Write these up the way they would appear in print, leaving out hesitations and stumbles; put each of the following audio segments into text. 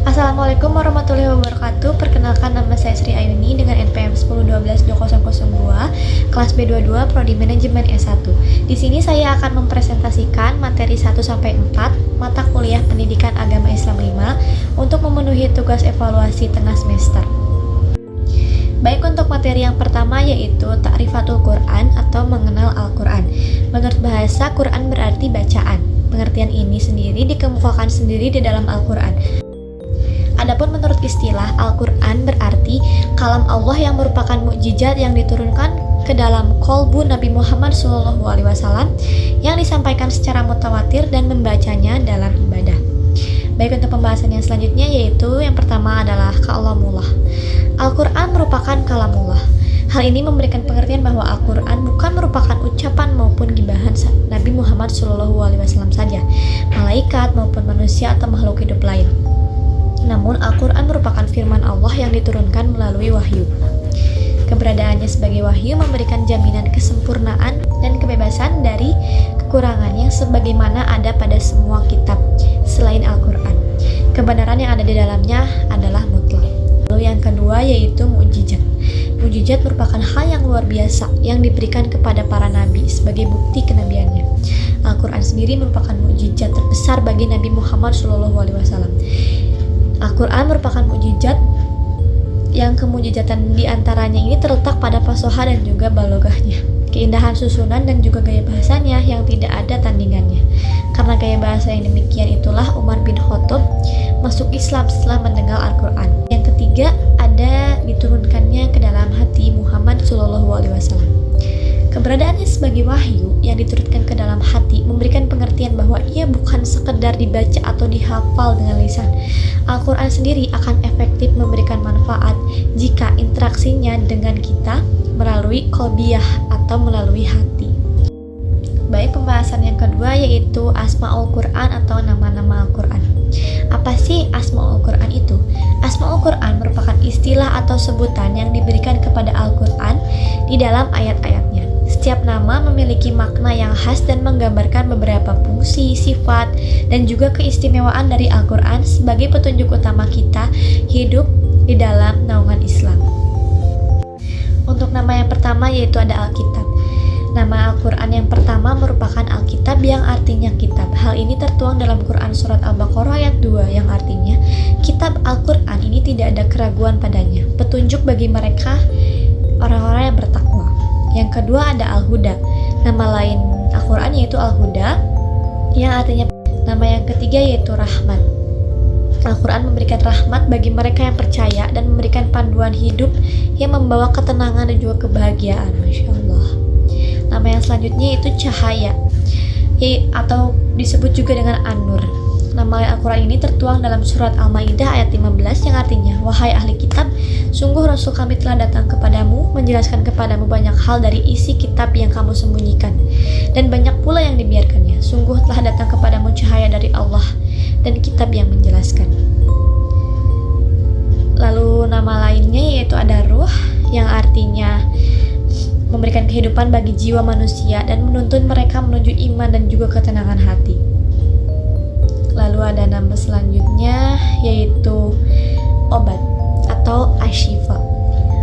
Assalamualaikum warahmatullahi wabarakatuh. Perkenalkan, nama saya Sri Ayuni dengan NPM 10122002, kelas B22 Prodi Manajemen S1. Di sini saya akan mempresentasikan materi 1 sampai 4 mata kuliah Pendidikan Agama Islam 5 untuk memenuhi tugas evaluasi tengah semester. Baik, untuk materi yang pertama yaitu Ta'rifatul Quran atau mengenal Al-Quran. Menurut bahasa, Quran berarti bacaan. Pengertian ini sendiri dikemukakan sendiri di dalam Al-Quran. Adapun menurut istilah, Al-Quran berarti kalam Allah yang merupakan mukjizat yang diturunkan ke dalam kolbu Nabi Muhammad SAW yang disampaikan secara mutawatir dan membacanya dalam ibadah. Baik, untuk pembahasan yang selanjutnya yaitu yang pertama adalah kalamullah. Al-Quran merupakan kalamullah. Hal ini memberikan pengertian bahwa Al-Quran bukan merupakan ucapan maupun gibahan Nabi Muhammad SAW saja, malaikat maupun manusia atau makhluk hidup lain. Namun Al-Quran merupakan firman Allah yang diturunkan melalui wahyu. Keberadaannya sebagai wahyu memberikan jaminan kesempurnaan dan kebebasan dari kekurangan yang sebagaimana ada pada semua kitab selain Al-Quran. Kebenaran yang ada di dalamnya adalah mutlak. Lalu yang kedua yaitu mukjizat. Mukjizat merupakan hal yang luar biasa yang diberikan kepada para nabi sebagai bukti kenabiannya. Al-Quran sendiri merupakan mukjizat terbesar bagi Nabi Muhammad SAW. Al-Quran merupakan mukjizat yang kemukjizatan diantaranya ini terletak pada fasoha dan juga balogahnya, keindahan susunan dan juga gaya bahasanya yang tidak ada tandingannya. Karena gaya bahasa yang demikian itulah Umar bin Khattab masuk Islam setelah mendengar Al-Quran. Yang ketiga, ada diturunkannya ke dalam hati Muhammad SAW. Keberadaannya sebagai wahyu yang diturunkan ke dalam hati memberikan pengertian bahwa ia bukan sekedar dibaca atau dihafal dengan lisan. Al-Quran sendiri akan efektif memberikan manfaat jika interaksinya dengan kita melalui qalbiyah atau melalui hati. Baik, pembahasan yang kedua yaitu Asmaul Quran atau nama-nama Al-Quran. Apa sih Asmaul Quran itu? Asmaul Quran merupakan istilah atau sebutan yang diberikan kepada Al-Quran di dalam ayat-ayatnya. Setiap nama memiliki makna yang khas dan menggambarkan beberapa fungsi, sifat, dan juga keistimewaan dari Al-Quran sebagai petunjuk utama kita hidup di dalam naungan Islam. Untuk nama yang pertama yaitu ada Alkitab. Nama Al-Quran yang pertama merupakan Alkitab yang artinya kitab. Hal ini tertuang dalam Quran Surat Al-Baqarah ayat 2 yang artinya kitab Al-Quran ini tidak ada keraguan padanya, petunjuk bagi mereka orang-orang yang bertakwa. Yang kedua ada Al-Huda. Nama lain Al-Quran yaitu Al-Huda yang artinya. Nama yang ketiga yaitu Rahmat. Al-Quran memberikan rahmat bagi mereka yang percaya dan memberikan panduan hidup yang membawa ketenangan dan juga kebahagiaan. Masya Allah. Nama yang selanjutnya itu Cahaya atau disebut juga dengan An-Nur. Nama Al-Quran ini tertuang dalam surat Al-Maidah ayat 15 yang artinya, wahai ahli kitab, sungguh Rasul kami telah datang kepadamu, menjelaskan kepadamu banyak hal dari isi kitab yang kamu sembunyikan, dan banyak pula yang dibiarkannya. Sungguh telah datang kepadamu cahaya dari Allah dan kitab yang menjelaskan. Lalu nama lainnya yaitu ada Ruh yang artinya memberikan kehidupan bagi jiwa manusia dan menuntun mereka menuju iman dan juga ketenangan hati. Lalu ada nama selanjutnya yaitu obat atau asyifa.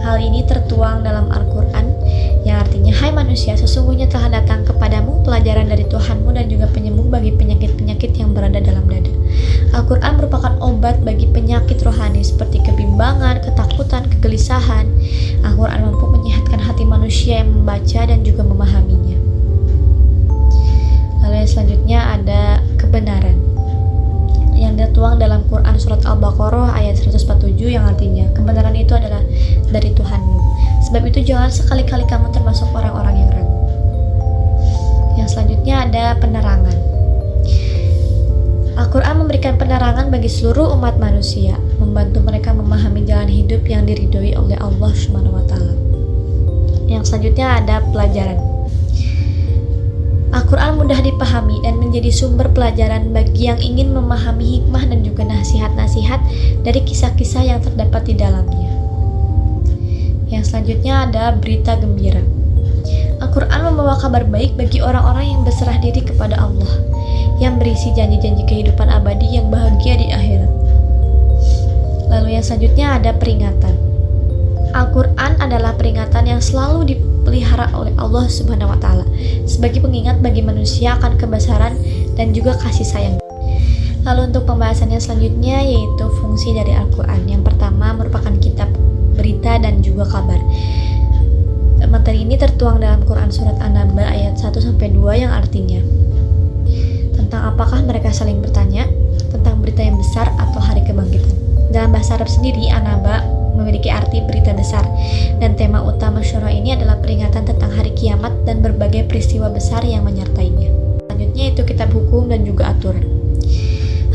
Hal ini tertuang dalam Al-Quran yang artinya, hai manusia, sesungguhnya telah datang kepadamu pelajaran dari Tuhanmu dan juga penyembuh bagi penyakit-penyakit yang berada dalam dada. Al-Quran merupakan obat bagi penyakit rohani seperti kebimbangan, ketakutan, kegelisahan. Al-Quran mampu menyehatkan hati manusia yang membaca dan juga memahaminya. Lalu yang selanjutnya ada kebenaran yang tertuang dalam Quran Surat Al-Baqarah ayat 147 yang artinya, kebenaran itu adalah dari Tuhanmu. Sebab itu jangan sekali-kali kamu termasuk orang-orang yang ragu. Yang selanjutnya ada penerangan. Al-Quran memberikan penerangan bagi seluruh umat manusia, membantu mereka memahami jalan hidup yang diridhoi oleh Allah SWT. Yang selanjutnya ada pelajaran. Al-Quran mudah dipahami dan menjadi sumber pelajaran bagi yang ingin memahami hikmah dan juga nasihat-nasihat dari kisah-kisah yang terdapat di dalamnya. Yang selanjutnya ada berita gembira. Al-Quran membawa kabar baik bagi orang-orang yang berserah diri kepada Allah, yang berisi janji-janji kehidupan abadi yang bahagia di akhirat. Lalu yang selanjutnya ada peringatan. Al-Quran adalah peringatan yang selalu dipelihara oleh Allah Subhanahu wa Ta'ala sebagai pengingat bagi manusia akan kebesaran dan juga kasih sayang. Lalu untuk pembahasan yang selanjutnya yaitu fungsi dari Al-Quran. Yang pertama merupakan kitab berita dan juga kabar. Materi ini tertuang dalam Quran Surat An-Naba ayat 1-2 yang artinya tentang apakah mereka saling bertanya tentang berita yang besar atau hari kebangkitan. Dalam bahasa Arab sendiri, An-Naba memiliki arti berita besar, dan tema utama syura ini adalah peringatan tentang hari kiamat dan berbagai peristiwa besar yang menyertainya. Selanjutnya itu kitab hukum dan juga aturan.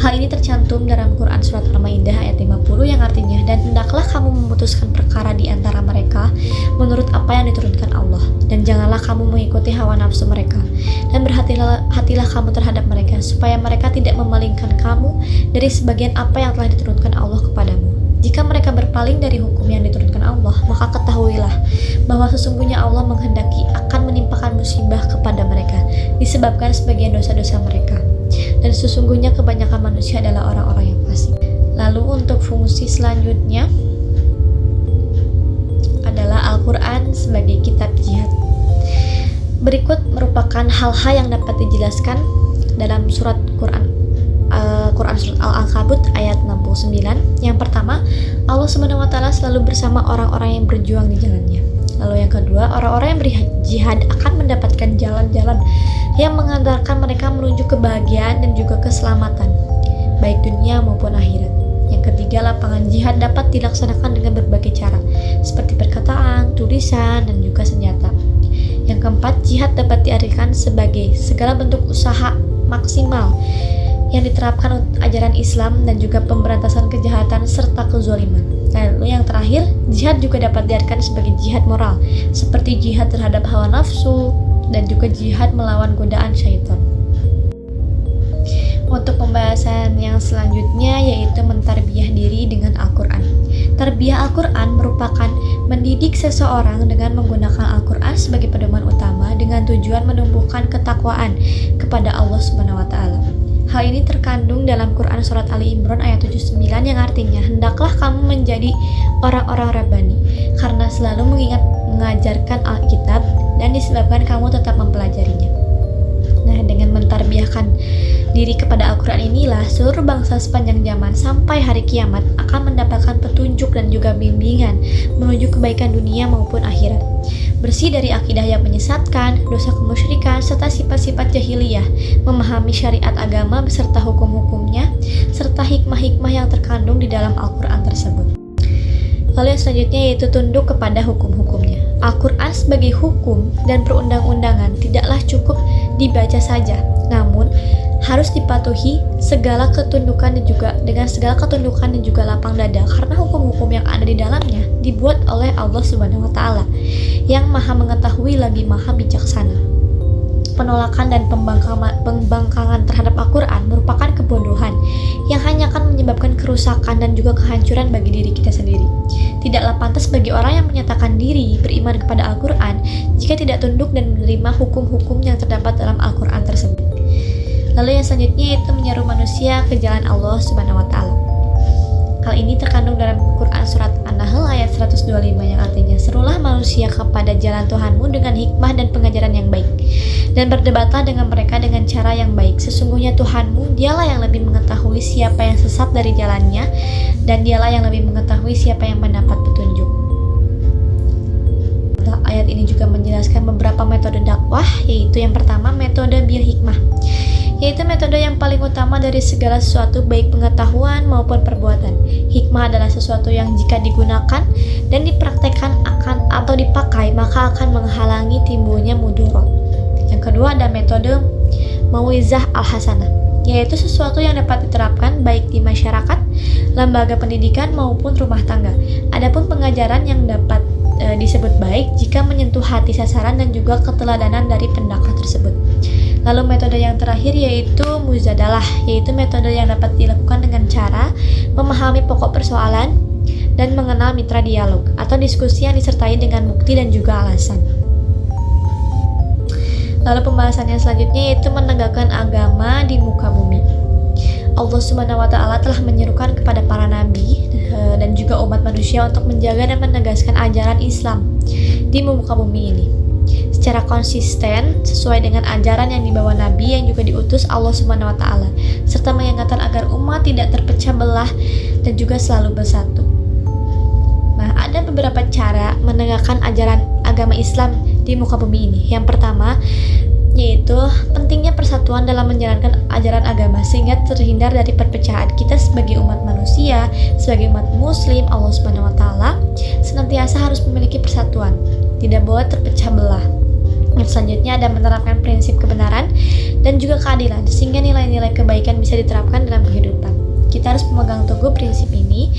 Hal ini tercantum dalam Quran Surat Al-Maidah ayat 50 yang artinya, dan hendaklah kamu memutuskan perkara di antara mereka menurut apa yang diturunkan Allah, dan janganlah kamu mengikuti hawa nafsu mereka, dan berhati-hatilah kamu terhadap mereka, supaya mereka tidak memalingkan kamu dari sebagian apa yang telah diturunkan Allah kepadamu. Jika mereka berpaling dari hukum yang diturunkan Allah, maka ketahuilah bahwa sesungguhnya Allah menghendaki akan menimpakan musibah kepada mereka disebabkan sebagian dosa-dosa mereka. Dan sesungguhnya kebanyakan manusia adalah orang-orang yang fasik. Lalu untuk fungsi selanjutnya adalah Al-Quran sebagai kitab jihad. Berikut merupakan hal-hal yang dapat dijelaskan dalam surat Quran surat Al-Ankabut ayat 69. Yang pertama, Allah Subhanahu wa Ta'ala selalu bersama orang-orang yang berjuang di jalannya. Lalu yang kedua, orang-orang yang berjihad akan mendapatkan jalan-jalan yang mengantarkan mereka menuju kebahagiaan dan juga keselamatan, baik dunia maupun akhirat. Yang ketiga, lapangan jihad dapat dilaksanakan dengan berbagai cara, seperti perkataan, tulisan, dan juga senjata. Yang keempat, jihad dapat diartikan sebagai segala bentuk usaha maksimal yang diterapkan untuk ajaran Islam dan juga pemberantasan kejahatan serta kezaliman. Lalu yang terakhir, jihad juga dapat diartikan sebagai jihad moral, seperti jihad terhadap hawa nafsu dan juga jihad melawan godaan syaitan. Untuk pembahasan yang selanjutnya yaitu mentarbiyah diri dengan Al-Quran. Tarbiyah Al-Quran merupakan mendidik seseorang dengan menggunakan Al-Quran sebagai pedoman utama dengan tujuan menumbuhkan ketakwaan kepada Allah Subhanahu wa Ta'ala. Hal ini terkandung dalam Quran Surat Ali Imran ayat 79 yang artinya, hendaklah kamu menjadi orang-orang Rabbani karena selalu mengajarkan Alkitab dan disebabkan kamu tetap mempelajarinya. Nah, dengan mentarbiyahkan diri kepada Al-Quran inilah seluruh bangsa sepanjang zaman sampai hari kiamat akan mendapatkan petunjuk dan juga bimbingan menuju kebaikan dunia maupun akhirat, bersih dari akidah yang menyesatkan, dosa kemusyrikan, serta sifat-sifat jahiliyah, memahami syariat agama beserta hukum-hukumnya, serta hikmah-hikmah yang terkandung di dalam Al-Quran tersebut. Lalu yang selanjutnya yaitu tunduk kepada hukum-hukumnya. Al-Quran sebagai hukum dan perundang-undangan tidaklah cukup dibaca saja, namun harus dipatuhi segala ketundukan dan juga dengan segala ketundukan dan juga lapang dada, karena hukum-hukum yang ada di dalamnya dibuat oleh Allah Subhanahu wa Ta'ala yang maha mengetahui lagi maha bijaksana. Penolakan dan pembangkangan terhadap Al-Quran merupakan kebodohan yang hanya akan menyebabkan kerusakan dan juga kehancuran bagi diri kita sendiri. Tidaklah pantas bagi orang yang menyatakan diri beriman kepada Al-Quran jika tidak tunduk dan menerima hukum-hukum yang terdapat dalam Al-Quran tersebut. Lalu yang selanjutnya itu menyeru manusia ke jalan Allah Subhanahu wa Ta'ala. Hal ini terkandung dalam Quran Surat An-Nahl ayat 125 yang artinya, serulah manusia kepada jalan Tuhanmu dengan hikmah dan pengajaran yang baik, dan berdebatlah dengan mereka dengan cara yang baik. Sesungguhnya Tuhanmu, dialah yang lebih mengetahui siapa yang sesat dari jalannya, dan dialah yang lebih mengetahui siapa yang mendapat petunjuk. Ayat ini juga menjelaskan beberapa metode dakwah, yaitu yang pertama metode bil hikmah, yaitu metode yang paling utama dari segala sesuatu baik pengetahuan maupun perbuatan. Hikmah adalah sesuatu yang jika digunakan dan dipraktekkan akan atau dipakai maka akan menghalangi timbulnya mudarat. Yang kedua ada metode mauizah al-hasanah, yaitu sesuatu yang dapat diterapkan baik di masyarakat, lembaga pendidikan maupun rumah tangga. Adapun pengajaran yang dapat disebut baik jika menyentuh hati sasaran dan juga keteladanan dari pendakwah tersebut. Lalu metode yang terakhir yaitu muzadalah, yaitu metode yang dapat dilakukan dengan cara memahami pokok persoalan dan mengenal mitra dialog atau diskusi yang disertai dengan bukti dan juga alasan. Lalu pembahasan yang selanjutnya yaitu menegakkan agama di muka bumi. Allah Subhanahu wa Ta'ala telah menyerukan kepada para nabi dan juga umat manusia untuk menjaga dan menegaskan ajaran Islam di muka bumi ini secara konsisten sesuai dengan ajaran yang dibawa Nabi yang juga diutus Allah Subhanahu wa taala, serta mengingatkan agar umat tidak terpecah belah dan juga selalu bersatu. Nah, ada beberapa cara menegakkan ajaran agama Islam di muka bumi ini. Yang pertama yaitu pentingnya persatuan dalam menjalankan ajaran agama sehingga terhindar dari perpecahan. Kita sebagai umat manusia, sebagai umat muslim Allah Subhanahu wa taala senantiasa harus memiliki persatuan, tidak boleh terpecah belah. Yang selanjutnya ada menerapkan prinsip kebenaran dan juga keadilan sehingga nilai-nilai kebaikan bisa diterapkan dalam kehidupan. Kita harus memegang teguh prinsip ini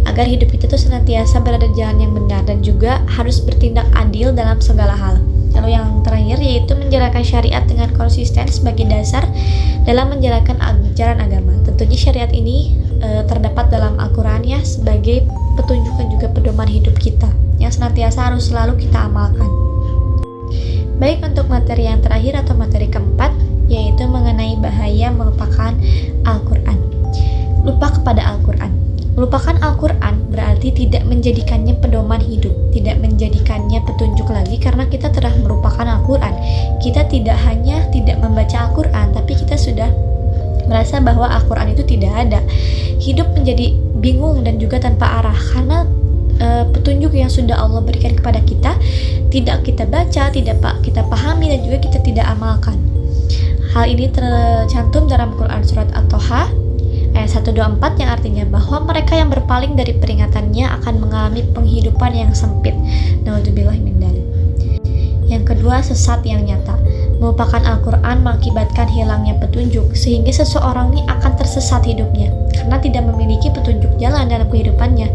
agar hidup kita tuh senantiasa berada di jalan yang benar dan juga harus bertindak adil dalam segala hal. Lalu yang terakhir yaitu menjalankan syariat dengan konsisten sebagai dasar dalam menjalankan ajaran agama. Tentunya syariat ini terdapat dalam Al-Quran ya sebagai petunjuk dan juga pedoman hidup kita yang senantiasa harus selalu kita amalkan. Baik, untuk materi yang terakhir atau materi keempat yaitu mengenai bahaya melupakan Al-Quran. Lupa kepada Al-Quran. Melupakan Al-Quran berarti tidak menjadikannya pedoman hidup, tidak menjadikannya petunjuk lagi karena kita telah melupakan Al-Quran. Kita tidak hanya tidak membaca Al-Quran, tapi kita sudah merasa bahwa Al-Quran itu tidak ada. Hidup menjadi bingung dan juga tanpa arah karena petunjuk yang sudah Allah berikan kepada kita tidak kita baca, tidak kita pahami dan juga kita tidak amalkan. Hal ini tercantum dalam Quran surat At-Toha ayat 124 yang artinya bahwa mereka yang berpaling dari peringatannya akan mengalami penghidupan yang sempit. Naudzubillah min dzalik. Yang kedua, sesat yang nyata. Melupakan Al-Quran mengakibatkan hilangnya petunjuk sehingga seseorang ini akan tersesat hidupnya karena tidak memiliki petunjuk jalan dalam kehidupannya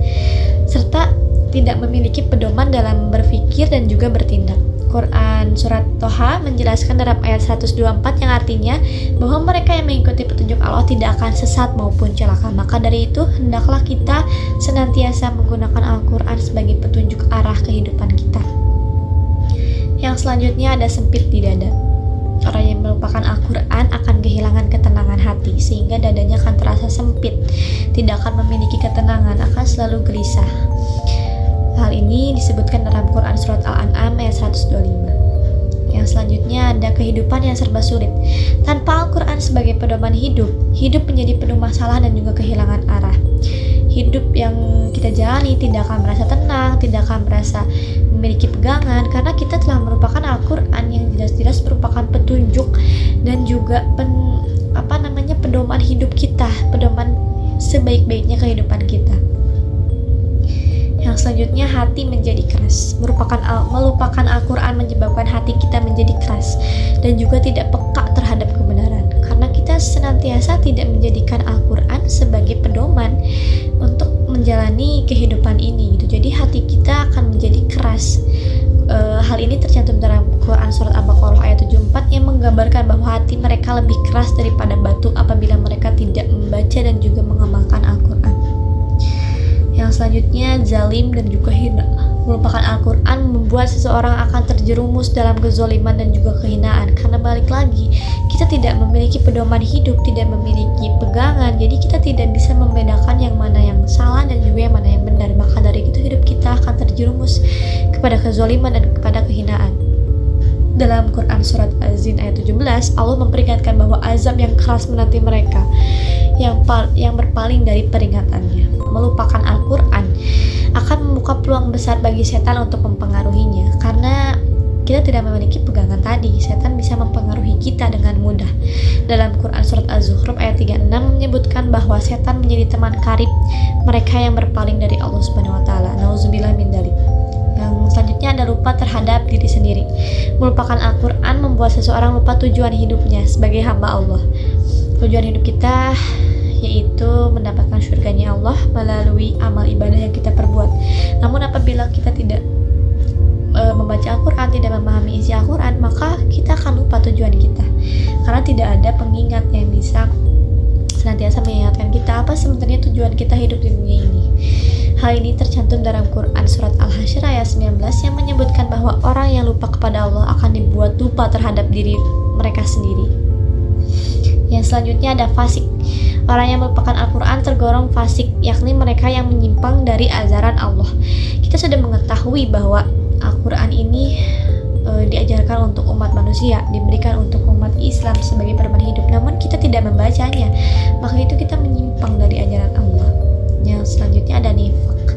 serta tidak memiliki pedoman dalam berpikir dan juga bertindak. Quran surat Toha menjelaskan dalam ayat 124 yang artinya bahwa mereka yang mengikuti petunjuk Allah tidak akan sesat maupun celaka. Maka dari itu hendaklah kita senantiasa menggunakan Al-Quran sebagai petunjuk arah kehidupan kita. Yang selanjutnya ada sempit di dada. Orang yang melupakan Al-Quran akan kehilangan ketenangan hati sehingga dadanya akan terasa sempit, tidak akan memiliki ketenangan, akan selalu gelisah. Hal ini disebutkan dalam Quran surat Al-An'am ayat 125. Yang selanjutnya ada kehidupan yang serba sulit. Tanpa Al-Quran sebagai pedoman hidup, hidup menjadi penuh masalah dan juga kehilangan arah. Hidup yang kita jalani tidak akan merasa tenang, tidak akan merasa memiliki pegangan karena kita telah merupakan Al-Quran yang jelas-jelas merupakan petunjuk dan juga pedoman hidup kita, pedoman sebaik-baiknya kehidupan kita. Yang selanjutnya hati menjadi keras. Melupakan Al-Quran menyebabkan hati kita menjadi keras dan juga tidak peka terhadap kebenaran karena kita senantiasa tidak menjadikan Al-Quran sebagai pedoman untuk menjalani kehidupan ini gitu. Jadi hati kita akan menjadi keras. Hal ini tercantum dalam Quran surat Al-Baqarah ayat 74 yang menggambarkan bahwa hati mereka lebih keras daripada batu apabila mereka tidak membaca dan juga mengamalkan Al-Quran. Yang selanjutnya zalim dan juga hina. Melupakan Al-Quran membuat seseorang akan terjerumus dalam kezaliman dan juga kehinaan karena balik lagi kita tidak memiliki pedoman hidup, tidak memiliki pegangan, jadi kita tidak bisa membedakan yang mana yang salah dan juga yang mana yang benar. Maka dari itu hidup kita akan terjerumus kepada kezaliman dan kepada kehinaan. Dalam Quran surat Az-Zin ayat 17 Allah memperingatkan bahwa azab yang keras menanti mereka yang berpaling dari peringatannya. Melupakan Al-Quran akan membuka peluang besar bagi setan untuk mempengaruhinya karena kita tidak memiliki pegangan tadi. Setan bisa mempengaruhi kita dengan mudah. Dalam Quran surat Az-Zukhruf ayat 36 menyebutkan bahwa setan menjadi teman karib mereka yang berpaling dari Allah Subhanahu wa taala. Nauzubillah min dzalik. Yang selanjutnya ada lupa terhadap diri sendiri. Melupakan Al-Quran membuat seseorang lupa tujuan hidupnya sebagai hamba Allah. Tujuan hidup kita yaitu mendapatkan surganya Allah melalui amal ibadah yang kita perbuat. Namun apabila kita tidak membaca Al-Quran, tidak memahami isi Al-Quran, maka kita akan lupa tujuan kita karena tidak ada pengingat yang bisa senantiasa mengingatkan kita apa sebenarnya tujuan kita hidup di dunia ini. Hal ini tercantum dalam Quran surat Al-Hasyr ayat 19 yang menyebutkan bahwa orang yang lupa kepada Allah akan dibuat lupa terhadap diri mereka sendiri. Yang selanjutnya ada fasik. Orang yang melupakan Al-Quran tergolong fasik, yakni mereka yang menyimpang dari ajaran Allah. Kita sudah mengetahui bahwa Al-Quran ini diajarkan untuk umat manusia, diberikan untuk umat Islam sebagai pedoman hidup, namun kita tidak membacanya, maka itu kita menyimpang dari ajaran Allah. Yang selanjutnya ada nifaq.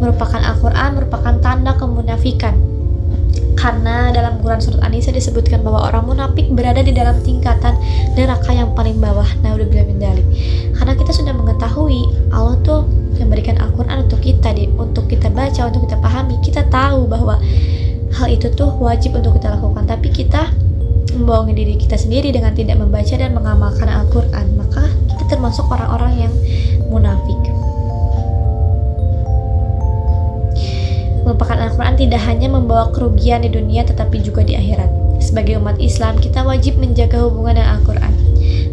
Merupakan Al-Quran merupakan tanda kemunafikan, karena dalam Quran surat An-Nisa disebutkan bahwa orang munafik berada di dalam tingkatan neraka yang paling bawah. Naudzubillah min dzalik. Karena kita sudah mengetahui Allah tuh memberikan Al-Quran untuk kita, untuk kita baca, untuk kita pahami. Kita tahu bahwa hal itu tuh wajib untuk kita lakukan, tapi kita membohongi diri kita sendiri dengan tidak membaca dan mengamalkan Al-Quran, maka kita termasuk orang-orang yang munafik. Melupakan Al-Quran tidak hanya membawa kerugian di dunia tetapi juga di akhirat. Sebagai umat Islam, kita wajib menjaga hubungan dengan Al-Quran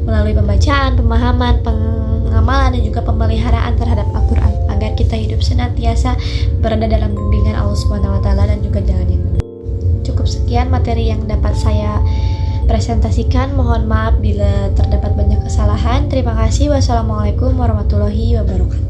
melalui pembacaan, pemahaman, pengamalan, dan juga pemeliharaan terhadap Al-Quran agar kita hidup senantiasa berada dalam bimbingan Allah Subhanahu wa taala dan juga jalan yang benar. Cukup sekian materi yang dapat saya presentasikan. Mohon maaf bila terdapat banyak kesalahan. Terima kasih. Wassalamualaikum warahmatullahi wabarakatuh.